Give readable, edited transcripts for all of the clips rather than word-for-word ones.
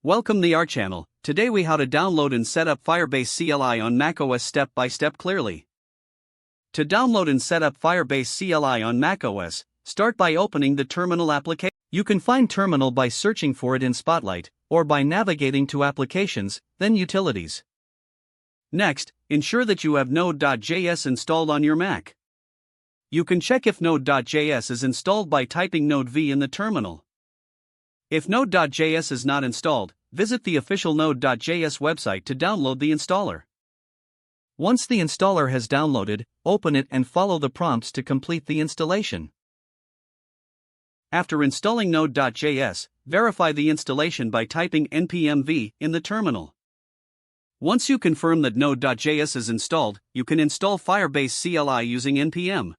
Welcome to our channel. Today we how to download and set up Firebase CLI on macOS step by step clearly. To download and set up Firebase CLI on macOS, start by opening the terminal application. You can find terminal by searching for it in Spotlight, or by navigating to Applications, then Utilities. Next, ensure that you have Node.js installed on your Mac. You can check if Node.js is installed by typing Node v in the terminal. If Node.js is not installed, visit the official Node.js website to download the installer. Once the installer has downloaded, open it and follow the prompts to complete the installation. After installing Node.js, verify the installation by typing npm v in the terminal. Once you confirm that Node.js is installed, you can install Firebase CLI using npm.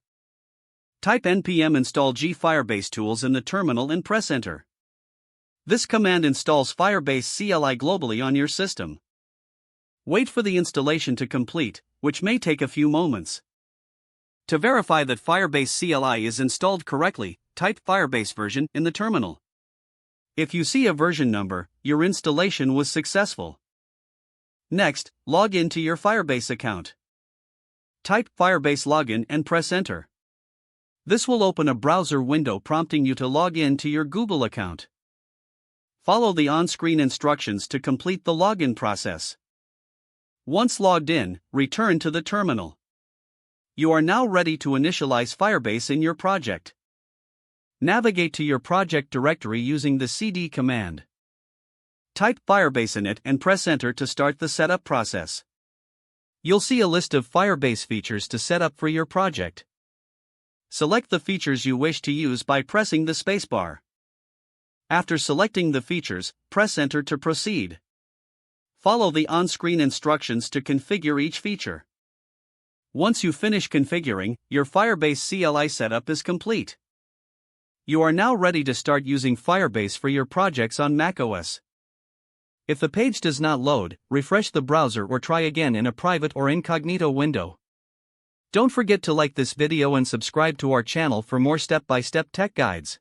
Type npm install g Firebase tools in the terminal and press enter. This command installs Firebase CLI globally on your system. Wait for the installation to complete, which may take a few moments. To verify that Firebase CLI is installed correctly, type Firebase version in the terminal. If you see a version number, your installation was successful. Next, log in to your Firebase account. Type Firebase login and press enter. This will open a browser window prompting you to log in to your Google account. Follow the on-screen instructions to complete the login process. Once logged in, return to the terminal. You are now ready to initialize Firebase in your project. Navigate to your project directory using the cd command. Type Firebase in it and press enter to start the setup process. You'll see a list of Firebase features to set up for your project. Select the features you wish to use by pressing the spacebar. After selecting the features, press enter to proceed. Follow the on-screen instructions to configure each feature. Once you finish configuring, your Firebase CLI setup is complete. You are now ready to start using Firebase for your projects on macOS. If the page does not load, refresh the browser or try again in a private or incognito window. Don't forget to like this video and subscribe to our channel for more step-by-step tech guides.